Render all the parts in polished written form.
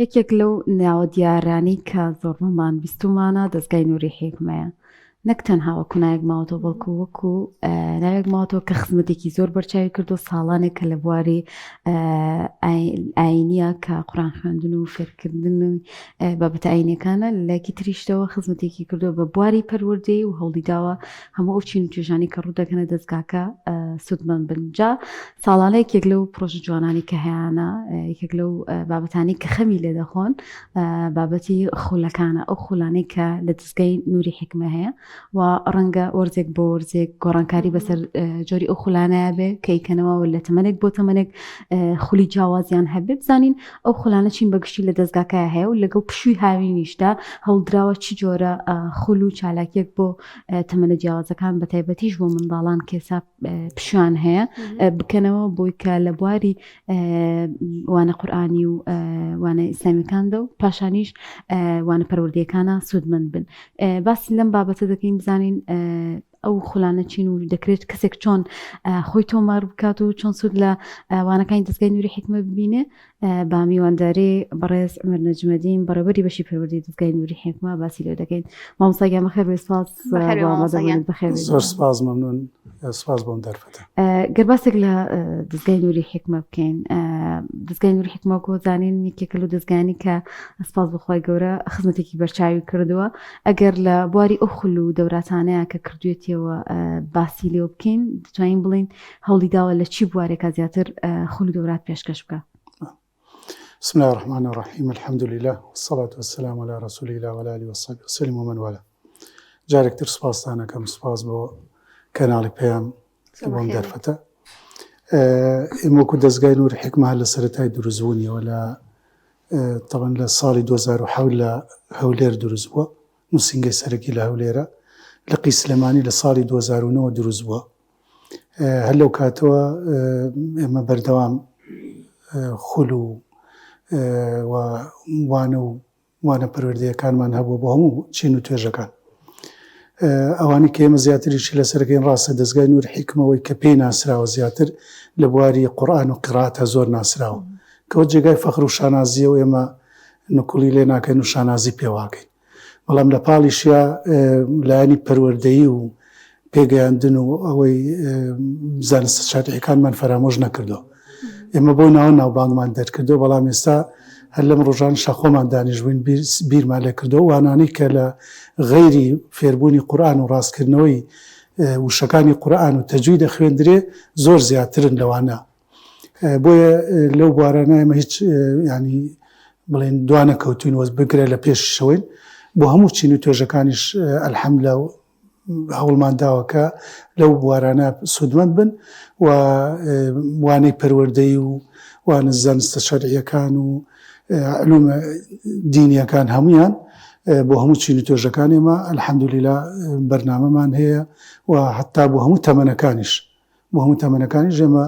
یەکێک لەو ناوەدیارانەی کە زۆر ڕۆمان بیستمانە دەستگای نووری حیکمەیە. نەک تەنها وەکو نایەک ماوەتەوە بەڵکو وەکو ناوێک ماوەتەوە کە خزمەتێکی زۆر بەرچاوی کردو ساڵانێک کە لە بواری ئاینیە کە قورئان خوێندن و فێرکردن و بابەتە ئاینیەکانە لایەکی تریشتەوە خزمەتێکی کردووە بە بواری پەروەردەی و هەوڵی داوە هەموو ئەو چین و توێژانی کە ڕوو دەکەنە دەستگاکە سودمەند بن. جا ساڵانە یەکێک لەو پرۆژە جوانانی کە هەیەە یەکێک لەو بابەتانی کە خەمی لێ دەخۆن بابەتی خولەکانە، ئەو خولانەی کە لە دەستگای نووری حیکمە هەیە و ڕەنگە وەرزێک بۆ وەرزێک گۆڕانکاری بەسەر جۆری ئەو خولانەیە بێ کەیکەنەوە لە تەمەنێک بۆ تەمەنێک خولی جیاوازیان هەبێت بزانین ئەو خولانە چین بەگشتی لە دەستگاکە هەیە و لەگەڵ پشووی هاوینیشدا هەڵدراوە چی جۆرە خول و چالاکیەک بۆ تەمەنە جیاوازەکان بە تایبەتیش بۆ منداڵان کێسا پشویان هەیە بکەنەوە بۆی کە لە بواری وانە قورئانی و وانە ئیسلامیەکاندا و پاشانیش وانە پەروەردەیەکانە سودمەند بن. باسی لەم بابەتە دەکەین بزانین ئەو خولانە چین و دەکرێت کەسێک چۆن خۆی تۆمار بکات و چۆن سود لە وانەکانی دەستگای نووری حیکمە ببینێ. با میواندارێ بەڕێز عومەر نەجمەدین بەڕێوەبەری بەشی پەروەردەی دەستگای نووری حیکمە باسی لێ دەکەین. مامۆستا گیان بەخێر بێ. سپاس بەخێر. زۆر سپاس مەمنون. سپاس بۆم دەرفەتە. گەر باسێک لە دەستگای نووری حیکمە بکەین. دەستگای نووری حیکمە کۆ زانین یەکێکە لەو دەستگایانی کە سپاس بەخوای گەورە خزمەتێکی بەرچاوی کردووە. ئەگەر لە بواری ئەو خول و دەوراتانەیە کە کردوێتەوە باسی لێ بکەین دەتوانین بڵین هەوڵی داوە لە چی بوارێکە زیاتر خول و دەورات پێشکەش بکە. بسم الله الرحمن الرحيم الحمد لله والصلاة والسلام على رسول الله وعلى آله وصحبه وسلم ومن والاه. جارێکتر سپاسدانەکەم سپاس بۆ کەناڵی پێیان بۆم دەرفەتە. ئێمە وەکو دەستگای نووری حیکمە لە سەرەتای دروستبوونیەوە لە تەڵەن لە ساڵی 2007 لە هەولێر دروست بووە. نووسینگەی سەرەکی لە هەولێرە. لقی سلێمانی لە ساڵی 2009 دروست بووە. هەر لەو کاتەوە ئێمە بەردەوام خول و وانە پەروەردەیەکانمان هەبوو بۆ هەموو چین و توێژەکان. ئەوانی کە ئێمە زیاتریشی لەسەرەکەین ڕاستە دەستگای نووری حیکمەوەی کە پێی ناسراوە زیاتر لە بواری قورئان و قیراتە زۆر ناسراوە کەوە جێگای فەخر و شانازیە و ئێمە نکوڵی لێ ناکەین و شانازی پێواکەین. بەڵام لە پاڵیشیا لایەنی پەروەردەیی و پێگەیاندن و ئەوەی زانستە شارعیەکانمان فەرامۆژ نەکردو. ئێمە بۆ ناوبانگمان دەرکردو بەڵام ئێستا هەر لەم ڕۆژان شەخۆمان دانیشبووین بیرمان لێ کردو وانانی کە لە غەیری فێربوونی قورئان و ڕاستکردنەوەی وشەکانی قورئان و تەجوید خوێندرێ زۆر زیاترن لەوانە. بۆیە لەو بوارانە ئێمە هیچ ینی بڵێن دوانە کەوتوین وەز بگرێ لە پێششەوەین بۆ هەموو چین و توێژەکانیش ئەلحەمدوللا هەوڵمان داوە کە لەو بوارانە سودمەند بن و وانەی پەروەردەیی و وانە زانستە شەرعیەکان و علومە دینیەکان هەمویان بۆ هەموو چین و توێژەکان ئێمە ئەلحەمدولیلا بەرنامەمان هەیە و حتا بۆ هەموو تەمەنەکانیش ئێمە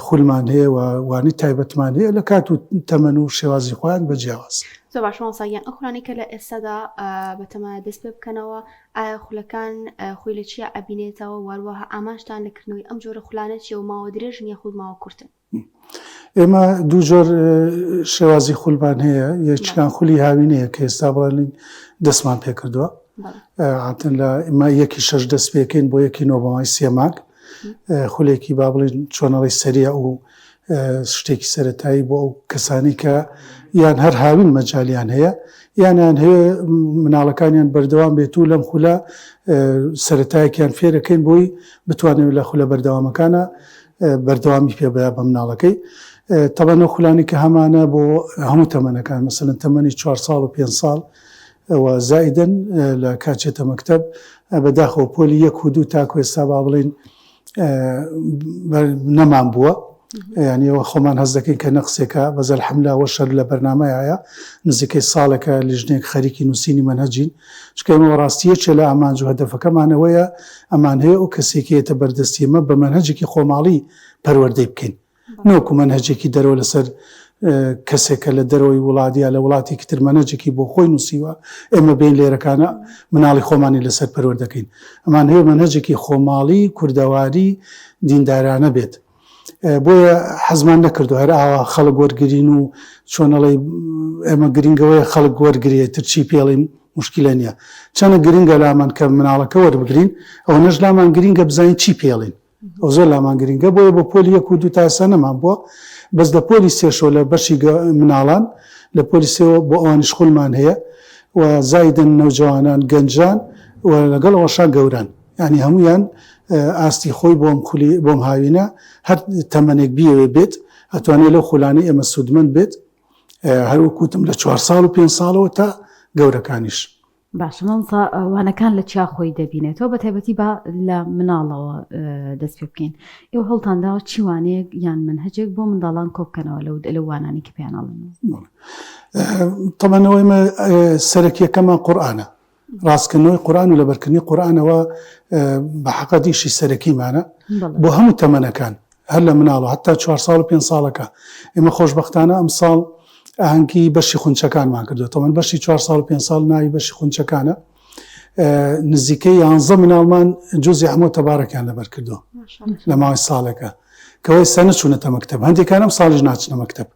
خولمان هەیە و وانی تایبەتمان هەیە لە کات و تەمەن و شێوازی خۆیان بەجیاواز. زۆر باش مامۆستاگیان ئەو خولانەی کە لە ئێستادا بەتەمایە دەست پێ بکەنەوە ئایا خولەکان خۆی لە چیە ئەبینێتەوە واروەها ئامانجتان لەکردنەوەی ئەم جۆرە خولانە چیە و ماوە درێژن یاخود ماوە کورتن؟ ئێمە دوو جۆر شێوازی خولمان هەیە. یەکیان خولی هاوینەیە کە ئێستا بڵێن دەستمان پێ کردووە عادەتەن لە ئێمە 1.6 دەست پێکەین بۆ 1.9 3 مانگ خولێکی با بڵێن چۆنەڵی سەریع و شتێکی سەرەتایی بۆ ئەو کەسانی کە یان هەر هاوین مەجالیان هەیە یانیان هەیە مناڵەکانیان بەردەوام بێت و لەم خولە سەرەتایەکیان فێرەکەین بۆی بتوانێت لە خولە بەردەوامەکانە بەردەوامی پێ بە مناڵەکەی. تەبەن ئەو خولانی کە هەمانە بۆ هەموو تەمەنەکان مەسەلەن تەمەنی 4 ساڵ و 5 ساڵ و زائیدەن لە کاچێتە مەکتەب بەداخەوە پۆلی 1 و 2 تاکو ئێستا با بڵێن نەمان بووە. یانیەوە خۆمان هەز دەکەین کە نەقسێکە بەزە الحەمدوللا وە شەر لە بەرنامەیە نزیکەی ساڵێکە لیژنێک خەریکی نووسینی مەنهەجین چکە ئێمە ڕاستیەکێ لە ئامانج و هەدەفەکەمانەوەیە ئەمان هەیە ئەو کەسێکیەتە بەردەستی ئێمە بە مەنهەجێکی خۆماڵی پەروەردەی بکەین نەوەکو مەنهەجێکی دەرەوە لەسەر کەسێکە لە دەرەوەی وڵاتیە لە وڵاتێکی تر مەنهەجێکی بۆ خۆی نووسیوە ئێمە بین لێرەکانە مناڵی خۆمانی لەسەر پەروەردەکەین. ئەمان هەیە مەنهەجێکی خۆماڵی کوردەواری دیندارانە بێت. بۆیە حەزمان نەکردو هەر ئاوا خەڵک وەرگرین و چۆنەڵی ئێمە گرنگەوەی خەڵک وەرگێتتر چی پێڵین مشکلە نییە چەنە گرنگە لامان کە مناڵەکە وەربگرین ئەو نەش لامان گرنگە بزانین چی پێڵین ئەو زۆر لامان گرنگە بۆیە بۆ پۆلی 1 و 2 تاسە نەمان بووە بەس لە پۆلی سێشۆ لە بەشی مناڵان لە پۆلی سێەوە بۆ ئەوانی شخولمان هەیە و زایدن نەوجوانان گەنجان و لەگەڵ ئەوەشا گەوران ینی هەمویان ئاستی خۆی بۆم هاوینە هەر تەمەنێک بیەوێ بێت ئەتوانێت لەو خولانەی ئێمە سوودمەند بێت هەروەکوتم لە 4 ساڵ و 5 ساڵەوە تا گەورەکانیش باش وانەکان لە چیا خۆی دەبینێتەوە بە تایبەتی بە لە مناڵەوە دەست پێ بکەین ئێوە هەڵتانداوە چیوانەیەک یان منهەجێک بۆ منداڵان کۆ بکەنەوە لە وانانی کە پێیانڵن تەمەنەوەی سەرەکیەکەمان قورئانە ڕاستکردنەوەی قورئان و لەبەرکردنی قورئانەوە بە حەقیقەتیشی سەرەکیمانە بۆ هەموو تەمەنەکان هەر لە مناڵە حتا 4 ساڵ و 5 ساڵەکە ئێمە خۆشبەختانە ئەم ساڵ ئاهەنگی بەشی خونچەکانمان کردو تەمەن بەشی 4 ساڵ و 5 ساڵ ناوی بەشی خونچەکانە نزیکەی 11 مناڵمان جوزی هەموو تەبارەکیان لەبەر کردو لە ماوەی ساڵێکە کەوەی سە نەچوونەتە مەکتەب هەندێکان ئەم ساڵیش ناچنە مەکتەب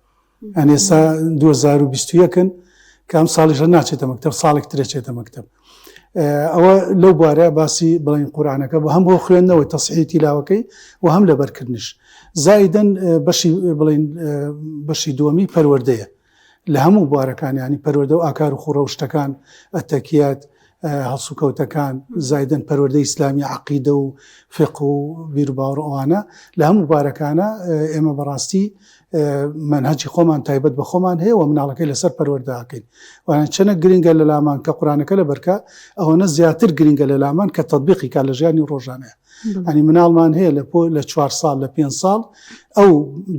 ئەنی ئێستا 2021 کە ئەم ساڵیشە ناچێتە مەکتەب ساڵێک ترێچێتە مەکتەب ئەوە لەو بوارە باسی بڵین قورئانەکە بە هەم بۆ خوێندنەوەی تەصحیحی تیلاوەکەی و هەم لەبەرکردنیش زایدەن بەشی دووەمی پەروەردەیە لە هەموو بوارەکان ینی پەروەردە و ئاکار و خوڕە و شتەکان ئەتەکیات هەڵسوکەوتەکان زایدەن پەروەردەی ئیسلامی عەقیدە و فقه و بیرروباوەڕ ئەوانە لە هەموو بارەکانە ئێمە بەڕاستی منهەجی خۆمان تایبەت بە خۆمان هەیە و مناڵەکەی لەسەر پەروەردەکەین وانە چەنە گرنگە لە لامان کە قورئانەکە لەبەرکە ئەوەنە زیاتر گرنگە لە لامان کە تەطبیقی کا لە ژیانی ڕۆژانەیە ئەنی مناڵمان هەیە لە 4 ساڵ لە 5 ساڵ ئەو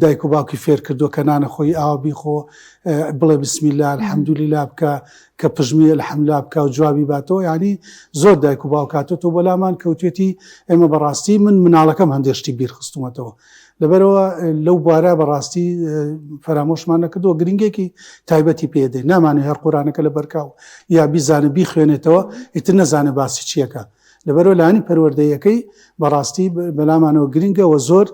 دایک و باوکی فێر کردو کە نانە خۆی ئاوا بیخۆ بڵێ بسم الله الحەمدولیلا بکە کە پژمی الحەمدولیلا بکە و جوابی باتەوە ینی زۆر دایک و باوکاتەوە بۆ لامان کەوتێتی ئێمە بەڕاستی من مناڵەکەم هەندێشتی بیرخستومەتەوە لەبەرەوە لەو بوارە بەڕاستی فەرامۆشمان نەکردەوە گرنگێکی تایبەتی پێدەین نامانێت هەر قورئانەکە لە بەرکاو یا بیزانە بیخوێنێتەوە ئیتر نەزانە باسی چیەکە لەبەرەوە لانی پەروەردەیەکەی بەڕاستی بەلامانەوە گرنگەوە زۆر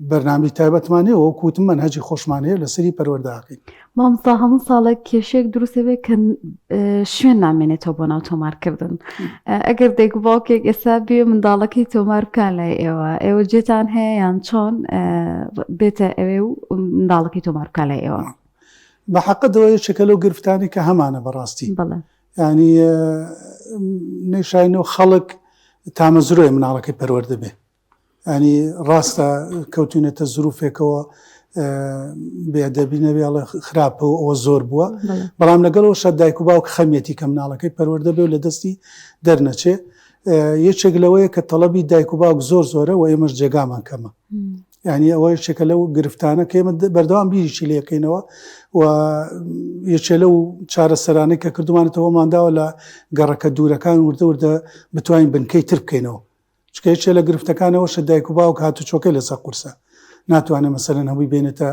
بەرنامەی تایبەتمانەیە و کوتم منهەجی خۆشمانەیە لەسەری پەروەردەکەین مامۆستا هەموو ساڵێک کێشەیەک دروستە بێت کە شوێن نامێنێتەوە بۆ ناو تۆمارکردن ئەگەر دایک و باوکێک ئێستا بێ منداڵەکەی تۆمار بکان لای ئێوە جێتان هەیە یان چۆن بێتە ئەوێ و منداڵەکەی تۆمار بکان لای ئێوە بە حەقەتەوە یەکێکە لەو گرفتانی کە هەمانە بەڕاستی ینی نەیشاینەوە خەڵک تامەزرۆی مناڵەکەی پەروەردە بێ ینی ڕاستە کەوتونێتە زروفێکەوە بێدەبی نەبێڵە خراپەوە ئەوە زۆر بووە بەڵام لەگەڵەوەشە دایک و باوک خەمیەتی کە مناڵەکەی پەروەردە بێ و لە دەستی دەرنەچێ یەکێک لەوەیە کە تەڵەبی دایک و باوک زۆر زۆرە و ئێمەش جێگامان کەمە ینی ئەوە یەکێکە لەو گرفتانە کە ئێمە بەردەوام بیریشی لەکەینەوە و یەکێ لەو چارەسەرانەی کە کردومانێتەوە مانداوە لە گەڕەکە دوورەکان وردە وردە بتوانین بنکەی تر بکەینەوە چکە یەکێ لە گرفتەکانەوەشە دایک و باوک هاتو چۆکەی لەسەر قورسە ناتوانێت مەسەلەن هەمووی بێنێتە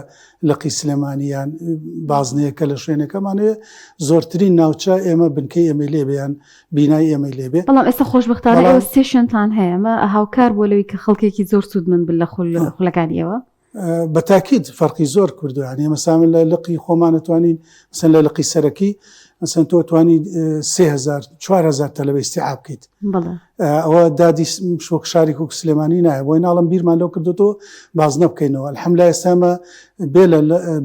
لەقی سلێمانیان بازنەیەکە لە شوێنەکەمانەیە زۆرترین ناوچە ئێمە بنکەی ئێمە لێبیان بینایی ئێمە لێبێ بەڵام ئێستا خۆشبەختانە ئێوە ستێشنتان هەیە ئەمە هاوکار بۆ لەوەی کە خەڵکێکی زۆر سوودمەند بن لە خولەکانی ئێوە بە تاکید فەرقی زۆر کردو ینی مەسامن لە لقی خۆمان نتوانین مەسەن لە لقی سەرەکی مەسەن تۆ توانی 3000 4000 تەلەبە ئیستیعاب بکەیت ئەوە دادی شۆک شاری و سلێمانی نایە بۆی ناڵم بیرمان لەو کردوەوە بازنە بکەینەوە الحەمدولای ئێستامە بێ لە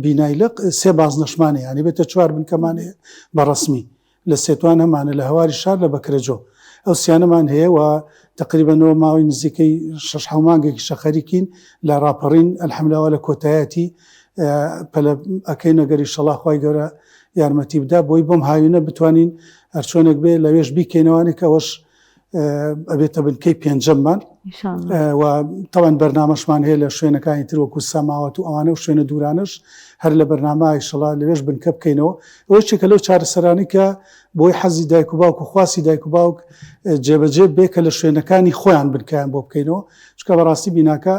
بینای لق 3 بازنەشمانێ ینی بێتە 4 بنکەمانەیە بەڕەسمی لە سێتوان هەمانە لە هەواری شار لە بەکرەجۆ ئەو سیانەمان هەیە و تقریبەنەوە ماوەی نزیکەی 6 مانگێکی شەخەریکین لە ڕاپەڕین الحەمدولیلا لە کۆتایەتی پەلە ئەکەی نەگەری شەڵاخوای گەورە یارمەتی بدا بۆی بۆم هاوینە بتوانین هەرچۆنێک بێ لەوێش بیکەینەوەی کە ئەوەش ئەبێتە بنکەی 5ەممان و تاوان بەرنامەشمان هەیە لە شوێنەکانی تر وەکو سەماوەت و ئەوانە و شوێنە دوورانش هەر لە بەرنامای شەڵا لەوێش بنکە بکەینەوە ئەوە یەکێکە لەو چارەسەرانی کە بۆی حەزی دایک و باوک و خواسی دایک و باوک جێبەجێ بێ کە لە شوێنەکانی خۆیان بنکەیان بۆ بکەینەوە چکە بەڕاستی بیناکە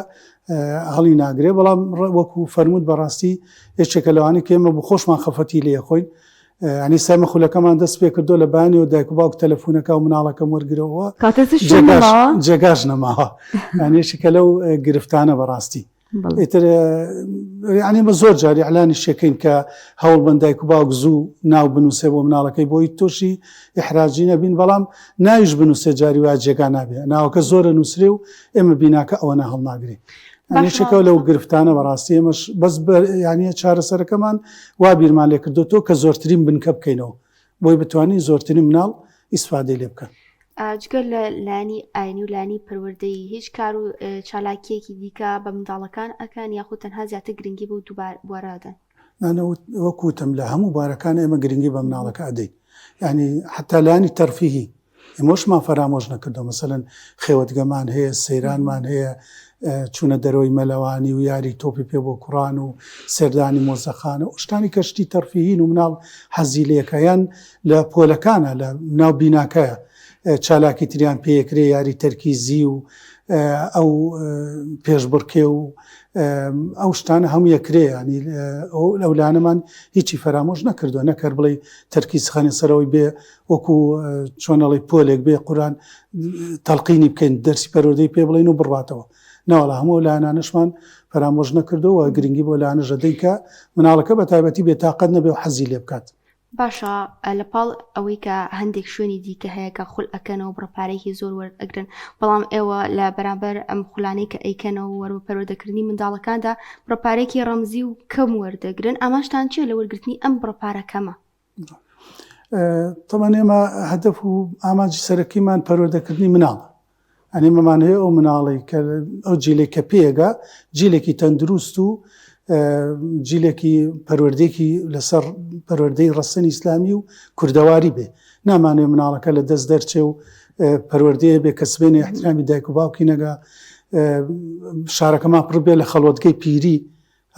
هەڵی ناگرێ بەڵام وەکو فەرموود بەڕاستی یەکێکە لەوانەیە کە ئێمە بۆ خۆشمان خەفەتی لێ خۆین ینی سامە خولەکەمان دەست پێ کردو لە بانی و دایک و باوک تەلەفۆنەکە و مناڵەکەم وەرگرەوە جێگاش نەماوە یانیشی کە لەو گرفتانە بەڕاستی ئیتر ینی بە زۆر جاری ئەعلانی شەکەین کە هەوڵ بن دایک و باوک زوو ناو بنووسێ بۆ مناڵەکەی بۆی تۆشی ئیحراجی نەبین بەڵام ناویش بنووسێ جاری وای جێگا نابێ ناوەکە زۆرە نووسێ و ئێمە بیناکە ئەوە هەڵناگرێ شەکە لەو گرفتانە بەڕاستی ئێمەش بەس یانە چارەسەرەکەمان وا بیرمان لێ کردوەوە کە زۆرترین بنکە بکەینەوە بۆی بتوانین زۆرترین مناڵ ئیسفادەی لێ بکەن جگەر لە لانی ئاینی و لانی پەروەردەیی هیچ کار و چالاکیەکی دیکە بە منداڵەکان ئەکەن یاخود تەنها زیاتر گرنگی بە و دووبارەدەن وەکوتم لە هەموو بارەکان ئێمە گرنگی بە مناڵەکە ئەدەین ینی حتا لانی تەرفیهی ئێمەشمان فەرامۆژ نەکردو مەسەلەن خێوەتگەمان هەیە سەیرانمان هەیە چوونە دەرەوەی مەلەوانی و یاری تۆپی پێ بۆ کوڕان و سەردانی مۆزەخانە و شتانی کەشتی تەرفیهین و مناڵ حەزی لێکەیان لە پۆلەکانە لە ناو بیناکەیە چالاکی تریان پێکرێ یاری تەرکیزی و ئەو پێشبڕکێ و ئەو شتانە هەموو یەکرێ ینی لەولانەمان هیچی فەرامۆژ نەکردووە نەکرد بڵێ تەرکیز خەنێ سەرەوەی بێ وەکو چۆنەڵی پۆلێک بێ قورآن تەلقینی بکەین دەرسی پەروەردەی پێ بڵین و بڕاتەوە ناوەڵا هەموو لایەنانەشمان فەرامۆژ نەکردەوە گرنگی بۆ لایەنەژە دەیکە مناڵەکە بە تایبەتی بێتاقەت نەبێ و حەزی لێ بکات باشە لە پاڵ ئەوەی کە هەندێک شوێنی دیکە هەیە کە خول ئەکەنەوە بڕپارێکی زۆر وەرئەگرن بەڵام ئێوە لە بەرامبەر ئەم خولانەی کە ئەیکەنەوە وەرە پەروەردەکردنی منداڵەکاندا بڕپارێکی ڕەمزی و کەم وەردەگرن ئەماشتان چیە لە وەرگرتنی ئەم بڕپارە کەمە تەمان ئێمە هەدەف و ئاماجی سەرەکیمان پەروەردەکردنی مناڵە ئەنی مەمان هەیە ئەو مناڵی کە ئەو جیلێک کە پێگا جیلێکی تەندروست و جیلێکی پەروەردەیەکی لەسەر پەروەردەی ڕەسەنی ئیسلامی و کوردەواری بێ نامانێ مناڵەکە لە دەست دەرچێ و پەروەردەیە بێ کەسبێنێ احترامی دایک و باوکی نەگا شارەکەمان پڕ بێ لە خەڵوەتگەی پیری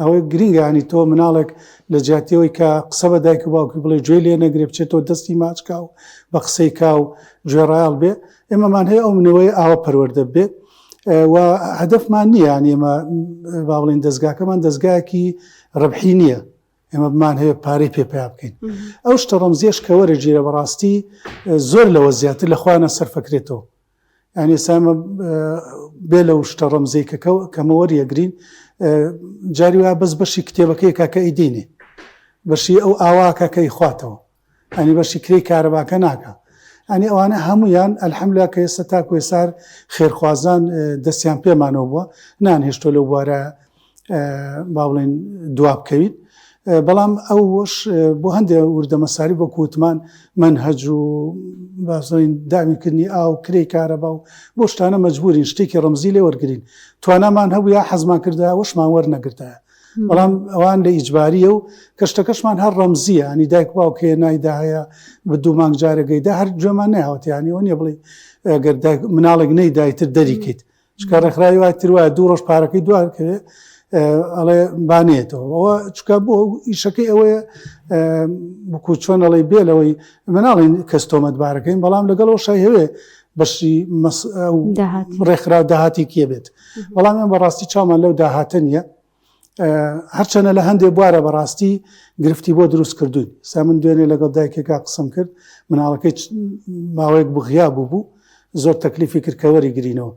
ئەوەی گرنگە ینی تۆ مناڵێک لە جیاتیەوەی کە قسە بە دایک و باوکی بڵێ گوێ لێ نەگرێ بچێتەوە دەستی ماچکا و بە قسەی کا و گوێڕایال بێ ئێمەمان هەیە ئەو منەوەی ئاوە پەروەردە بێت و هەدەفمان نییە ینی ئێمە با بڵین دەستگاکەمان دەستگایەکی ڕەبحی نییە ئێمە بمان هەیە پارەی پێپیا بکەین ئەو شتە ڕەمزیەش کە وەرەگیرە بەڕاستی زۆر لەوە زیاتر لە خوانە سەرفەکرێتەوە ینی ئێستا بێ لەو شتە ڕەمزەی کەمە وەریەگرین جاری وایە بەس بەشی کتێبەکەی کاکە ئیدینێ بەشی ئەو ئاواکە کەی خواتەوە ینی بەشی کرێی کارەباکە ناکە ئەنی ئەوانە هەمویان ئەلحەمدوللا کە ئێستا تاکو ێسار خێرخوازان دەستیان پێمانەوە بووە نانهێشتۆ لەو بوارە با بڵێن دوا بکەویت بەڵام ئەوش بۆ هەندێک وردە مەساری بۆ کووتمان منهەج و باشڵین دامیکردنی ئاو کرێی کارەبا و بۆ شتانە مەجبورین شتێکی ڕەمزی لێ وەرگین توانامان هەبوو یا حەزمان کردە وەشمان وەرنەگرتایە بەڵام ئەوان لە ئیجباریە و کەشتەکەشمان هەر ڕەمزیە ئەنی دایک باوکێ نایدا هەیە بە دوو مانگ جارەگەیدا هەر جۆمان ناوەتیانی ئەو نیە بڵێ ئەگەر مناڵێک نەیدایتر دەریکەیت چکە ڕێکخراوی وای تر وایە دوو ڕۆژ پارەکەی دوارکرێ ئەڵێ بانێتەوە ئەوە چکە بۆ ئیشەکەی ئەوەیە بکو چۆن ئەڵێ بێ لەوەی مناڵین کەس تۆمەتبارەکەین بەڵام لەگەڵەوە شای هەوێ بەشی ڕێکخراو داهاتی کێ بێت بەڵام ئێمە بەڕاستی چامان لەو داهاتە نیە هەرچەنە لە هەندێک بوارە بەڕاستی گرفتی بۆ دروست کردوین سا من دوێنێ لەگەڵ دایکێکا قسم کرد مناڵەکەی ماوەیەک بغیا بوو زۆر تەکلیفی کردکەوەری گرینەوە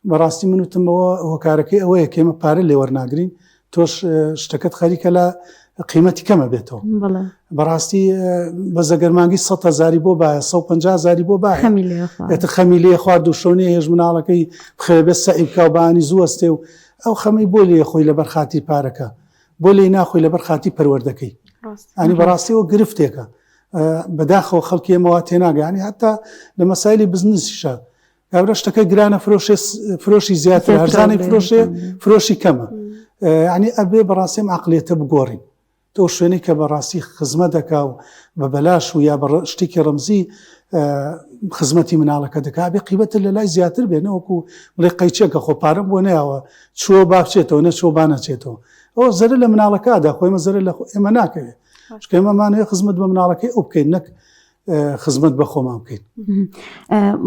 بەڕاستی منوتمەوە هۆکارەکەی ئەوەیە کێمە پارە لێ وەرناگرین تۆش شتەکەت خەریکە لە قیمەتی کەمە بێتەوە بەڕاستی بە زەگەرمانگی 100,000 بۆ باە 150,000 بۆ باە خەمی لێ خوارد و شۆنی هێژ مناڵەکەی بخێبێت سەعی بکە و بانی زووەستێ و ئەو خەمی بۆ لێ خۆی لەبەر خاتی پارەکە بۆ لێ ناخۆی لەبەر خاتی پەروەردەکەی ئەنی بەڕاستیەوە گرفتێکە بەداخەوە خەڵکی ئێمەوە تێناگەانی هەتا لە مەسایلی بزنسیشە گاورە شتەکە گرانە فرۆشی زیاتر هەرزانەی فرۆشی کەمە ینی ئەبێ بەڕاستیم عقلێتە بگۆڕین تۆ شوێنەی کە بەڕاستی خزمەت دەکا و بە بەلاش و یا بە شتێکی ڕەمزی خزمەتی مناڵەکە دەکا بێ قیمەتە لە لای زیاتر بێنەوەکو بڵێ قەیچێکە خۆ پارەم بۆ نەیەوە چوە بابچێتەوە نەچۆ بانەچێتەوە ئەوە زەرە لە مناڵەکەدا خۆی مەزەرە لە ئێمە ناکەوێت ئێمەمانەیە خزمەت بە مناڵەکەی ئەو بکەین نەک خزمەت بە خۆمان بکەین.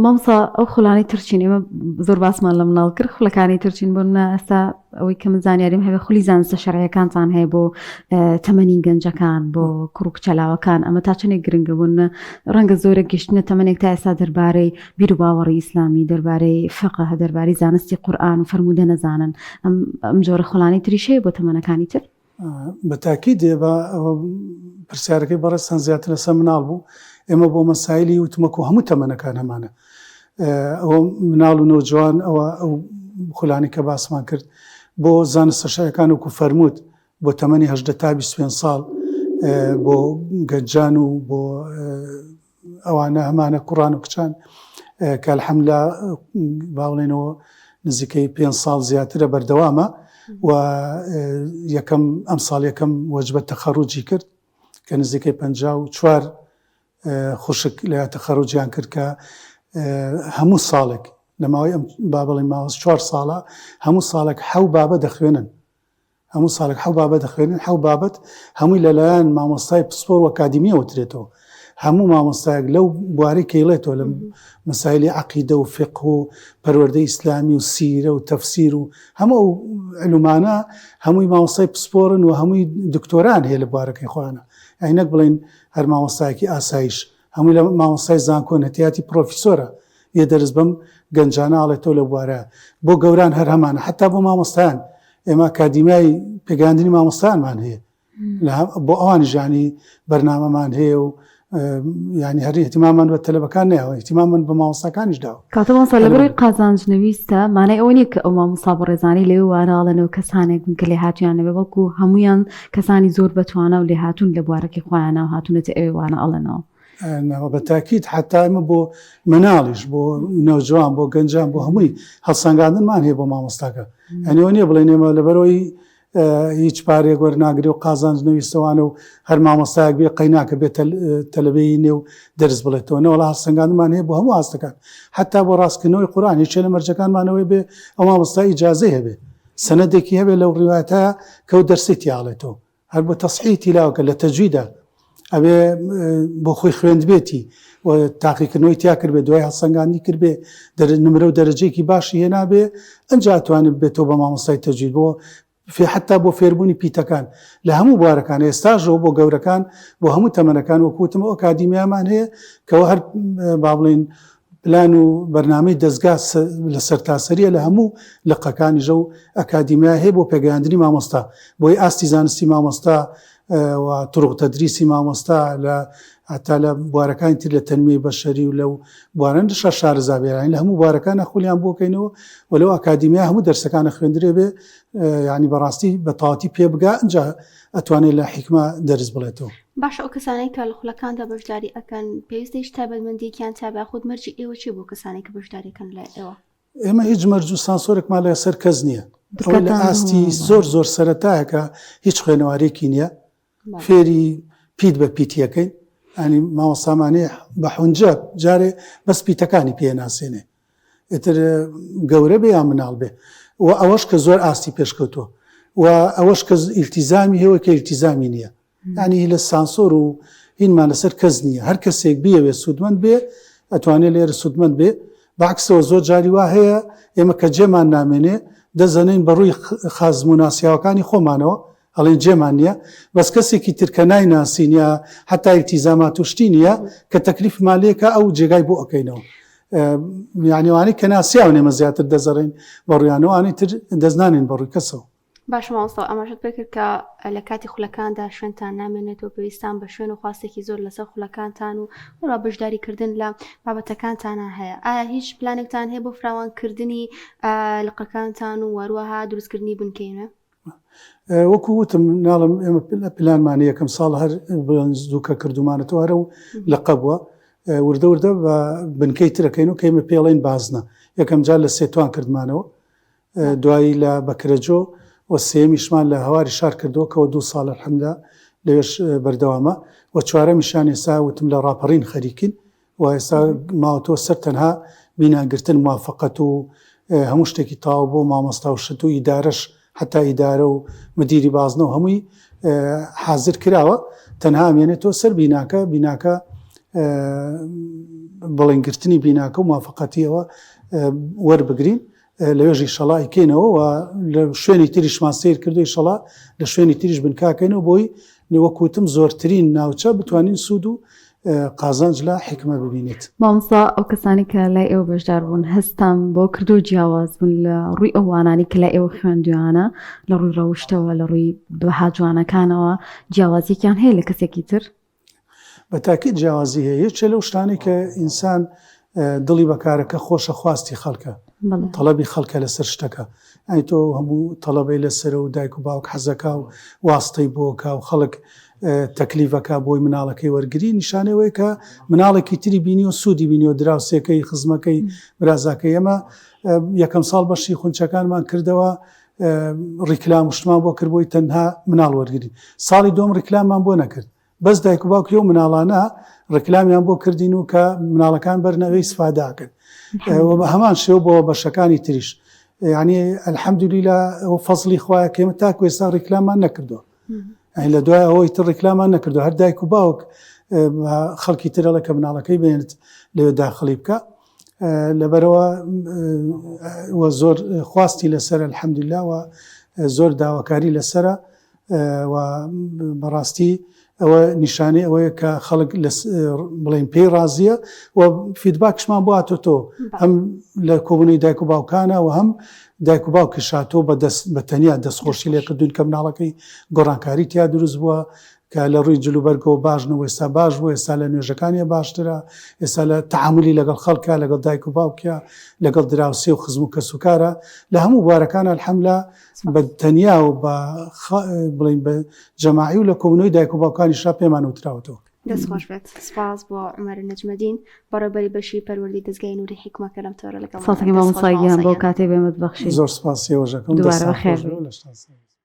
مامسا ئەو خولانی ترچین ئێمە زۆر باسمان لە مناڵ کرد خولەکانی ترچین بۆ منە ئێستا ئەوەی کە من زانیاریم هەبێ خولی زانستە شەرعیەکانتان هەیە بۆ تەمەنی گەنجەکان بۆ کوڕ و کچەلاوەکان ئەمە تا چەندێک گرنگە بوون ڕەنگە زۆرە گەشتنە تەمەنێک تا ئێستا دەربارەی بیر و باوەڕی ئیسلامی دەربارەی فقه دەربارەی زانستی قورئان و فەرموودە نەزانن ئەم جۆرە خولانی تریش هەیە بۆ تەمەنەکانی تر بە تاکید بە پرسیارەکەی بەڕێستان زیاتر لەسەر مناڵ بوو ئێمە بۆ مەسایلی وتمەکو هەموو تەمەنەکان هەمانە ئەوە مناڵ و نەوجوان ئەوە ئەو خولانی کە باسمان کرد بۆ زانستە شایەکان وەکو فەرمووت بۆ تەمەنی 18 تا 25 ساڵ بۆ گەنجان و بۆ ئەوانە هەمانە کوڕان و کچان کە الحەمدوللا باڵێنەوە نزیکەی 5 ساڵ زیاترە بەردەوامە و یەکەم ئەم ساڵ یەکەم وەجبە تەخەڕوجی کرد کە نزیکەی 54 خوشک لە تەخەڕوجیان کرد کە هەموو ساڵێک لە ماوەی ئەم بابڵی ماوە 4 ساڵە هەموو ساڵێک 7 بابە دەخوێنن هەموو ساڵێک 7 بابە دەخوێنن 7 بابەت هەمووی لەلایەن مامۆستای پسپۆر و ئەکادیمیە وترێتەوە هەموو مامۆستایەک لەو بوارەی کەیڵێتەوە لە مەسایلی عەقیدە و فقه و پەروەردەی ئیسلامی و سیرە و تەفسیر و هەموو علومانە هەمووی مامۆستای پسپۆرن و هەمووی دکتۆران هەیە لە بوارەکەی خۆیانە ئەینەک بڵین هەر مامۆستایەکی ئاسایش هەمووی لە مامۆستای زانکۆنەتیاتی پرۆفیسۆرە یە دەرز بەم گەنجانە ئاڵێتەوە لە بوارە بۆ گەوران هەر هەمانە حتا بۆ مامۆستایان ئێمە ئەکادیمیای پێگەاندنی مامۆستایانمان هەیە بۆ ئەوانی ژانی بەرنامەمان هەیە و ینی هەر احتیمامان بە تەلەبەکان نەیەوە احتیمامان بە مامۆستاکانیش داوە کاتە مامۆستا لە بەرەوەی قازانجنەویستە مانای ئەوە نییە کە ئەو مامۆستا بە ڕێزانەی لێو واناڵەنەوە کەسانێک کە لێ هاتوویان نەبێ بەڵکو هەمویان کەسانی زۆر بەتوانە و لێ هاتوون لە بوارەکەی خۆیانە و هاتوونەتە ئەوێ وانە ئەڵەنەوە بە تاکید حتا ئمە بۆ مناڵیش بۆ نەوجوان بۆ گەنجان بۆ هەمووی هەڵسەنگاندنمان هەیە بۆ مامۆستاکە ئەنەوە نییە بڵێن ئێمە لەبەرەوەی هیچ پارێک وەرناگری و قازانجنەویستەوانە و هەر مامۆستایەک بێ قەیناکە بێت تەلەبەی نێو دەرس بڵێتەوە نەوەڵا هەڵسەنگاندنمان هەیە بۆ هەموو ئاستەکان حتا بۆ ڕاستکردنەوەی قورئان هیچ لە مەرجەکانمانەوەی بێ ئەو مامۆستای ئیجازەی هەبێ سەنەدێکی هەبێ لەو ڕیوایەتە کە و دەرسی تیاڵێتەوە هەر بۆ تەصحیحی تیلاوەکە لە تەجویدە ئەوێ بۆ خۆی خوێندبێتی و تاقیکردنەوەی تیا کرد بێ دوای هەڵسەنگاندنی کرد بێ نمرە و دەرەجەیەکی باشی هێنابێ ئەنجا ئەتوانێت بێتەوە بە مامۆستای تەجوید بۆ حتا بۆ فێربوونی پیتەکان لە هەموو بوارەکان ئێستاژەوە بۆ گەورەکان بۆ هەموو تەمەنەکان وەکوتمەوە ئەکادیمیامان هەیە کەەوە هەر با بڵین پلان و بەرنامەی دەستگا لە سەرتاسەریە لە هەموو لقەکانی ژە و ئەکادیمیا هەیە بۆ پێگەیاندنی مامۆستا بۆی ئاستی زانستی مامۆستا و طرق تەدریسی مامۆستا لە هەتا لە بوارەکانی تر لە تەنمیەی بەشەری و لەو بواران شارەزابێرانی لە هەموو بوارەکانە خولیان بۆکەینەوە و لەو ئەکادیمیا هەموو دەرسەکانە خوێندرێ بێ ینی بەڕاستی بە تەواتی پێ بگا ئەنجا ئەتوانێت لە حیکمە دەرس بڵێتەوە باش ئەو کەسانەی کە لە خولەکاندا بەشداری ئەەکەن پێویستیش تایبەتمەندیەکیان چابە خود مەرجی ئێوە چی بۆ کەسانی کە بەشداریەکەن لە ئێوە ئێمە هیچ مەرج و سانسۆرێکمان لە سەر کەس نییە ئەو لە ئاستی زۆر سەرەتایەکە هیچ خوێنەوارێکی نییە فێری پیت بە پیتیەکەین ئەنی مامۆستامانەیە بە حونجە جارێ بەس پیتەکانی پێناسێنێ ئێتر گەورە بێ یان مناڵ بێ و ئەوەش کە زۆر ئاستی پێشکەوتووە و ئەوەش کە ئیلتیزامی هەیە کە ئیلتیزامی نییە ینی لە سانسۆر و هینمان لەسەر کەس نییە هەر کەسێک بیەوێ سوودمەند بێ ئەتوانێت لێرە سوودمەند بێ بەعکسەوە زۆر جاری وا هەیە ئێمە کە جێمان نامێنێ دەزانین بەڕووی خازموناسیاوەکانی خۆمانەوە ئەڵێن جێمان نییە بەس کەسێکی ترکە نایناسین یا حتا ئیلتیزامات و شتی نییە کە تەکلیفمان لێکە ئەو جێگای بۆ ئەەکەینەوە یانیوانی کە ناسیاون ئێمە زیاتر دەزەڕین بەڕوویانەوەوانی تر دەستنانین بەڕووی کەسەوە باش مامۆستا ئەمەشت پێکرد کە لە کاتی خولەکاندا شوێنتان نامێنێتەوە پێویستان بە شوێن و خواستێکی زۆر لەسەر خولەکانتان و وەرا بەشداریکردن لە بابەتەکانتانە هەیە ئایا هیچ پلانێکتان هەیە بۆ فراوانکردنی لقەکانتان و وەروەها دروستکردنی بنکەینە وەکو وتم ناڵم ئێمە پلانمانە یەکەم ساڵ هەر زووکە کردومانەوە هەرە و لە قەبووە وردە وردە بە بنکەی ترەکەین و کە ئێمە پێڵێن بازنە یەکەم جار لە سێتوان کردمانەوە دوایی لە بەکرەجۆ و سێمیشمان لە هەواری شار کردەوە کەەوە 2 ساڵ الحەمدا لەوێش بەردەوامە و چوارەمیشان ئێستا وتم لە ڕاپەڕین خەریکین و ئێستا ماوەتەوە سەر تەنها بیناگرتن موافقەت و هەموو شتێکی تاو بۆ مامۆستا و شت و ئیدارەش حتا ئیدارە و مدیری بازنەوە هەمووی حازر کراوە تەنها ئەمێنێتەوە سەر بیناکە بڵێنگرتنی بیناکە و موافقەتیەوە وەربگرین لەوێژی شەڵای کێنەوە و لە شوێنی تریشمان سیر کردوی شەڵا لە شوێنی تریش بنکاکەینەوە بۆی نوەکوتم زۆرترین ناوچە بتوانین سوود و قازانج لە حکمە ببینێت. مامۆستا ئەو کەسانی کە لای ئێوە بەشدار بوون هەستان بۆ کردو جیاواز بوون لە ڕووی ئەوانانی کە لای ئێوە خوێندویانە لە ڕووی ڕەوشتەوە لە ڕووی بەها جوانەکانەوە جیاوازیەکیان هەیە لە کەسێکی تر؟ بە تاکید جیاوازی هەیە یەکێ لەو شتانەی کە ئینسان دڵی بەکارەکە خۆشە خواستی خەڵکە تەڵەبی خەڵکە لەسەر شتەکە ئەی تۆ هەموو تەڵەبەی لەسەر و دایک و باوک حەزەکە و واستەی بۆکە و خەڵک تەکلیفەکە بۆی مناڵەکەی وەرگری نیشانەوەی کە مناڵێکی تری بینی و سوودی بینی و دراوسێکەی خزمەکەی برازاکەی ئەمە یەکەم ساڵ بەشی خونچەکانمان کردەوە ڕیکلام شتمان بۆ کردبووی تەنها مناڵ وەرگری ساڵی دۆم ڕیکلامان بۆ نەکرد بەس دایک و باوکی و مناڵانە ڕکلامیان بۆ کردین و کە مناڵەکان بەرنەوەی سفاداکرد هەمان شێو بۆ بەشەکانی تریش یعنی الحەمدولیلا ئەو فەزلی خوایە کە ئێمە تاکو ئێستا ڕیکلامان نەکردو لە دوای ئەوەی تر ڕیکلامان نەکردو هەر دایک و باوک خەڵکی ترەڵە کە مناڵەکەی بێنێت لەوێ داخلی بکە لەبەرەوە زۆر خواستی لەسەر الحەمدولیلا و زۆر داواکاری لەسرە و بەڕاستی ئەوە نیشانەی ئەوەیە کە خەڵک بڵێن پێی ڕازیە و فیدباکشمان بۆ هاتۆ هەم لە کۆبوونەی دایک و باوکانە و هەم دایک و باوکی شاتۆ بە تەنیا دەستخۆشی لێکردوون کە مناڵەکەی گۆڕانکاری تیا دروست بووە کە لە ڕووی جلوبەرگەوە باشنەوە ئێستا باش بوو ئێستا لە نوێژەکانی باشترە ئێستا لە تەعاملی لەگەڵ خەڵکە لەگەڵ دایک و باوکە لەگەڵ دراوسێ و خزم و کەسوکارە لە هەموو بوارەکانە الحەمدولیلا بە تەنیا و بڵین بە جەماعی و لە کۆبوونەوەی دایک و باوکانی شا پێمان وتراوەتەوە. دەستخۆش بێت سپاس بۆ عومەر نەجمەدین بەڕێبەری بەشی پەروەردەی دەزگای نووری حیکمەکە لەم تۆرە لەگەڵ ساڵتەکەی مامۆستای گیان بۆ کاتێ بێمت بەخشی زۆر سپاسی ئەوژەکەم دووبارە بەخێر.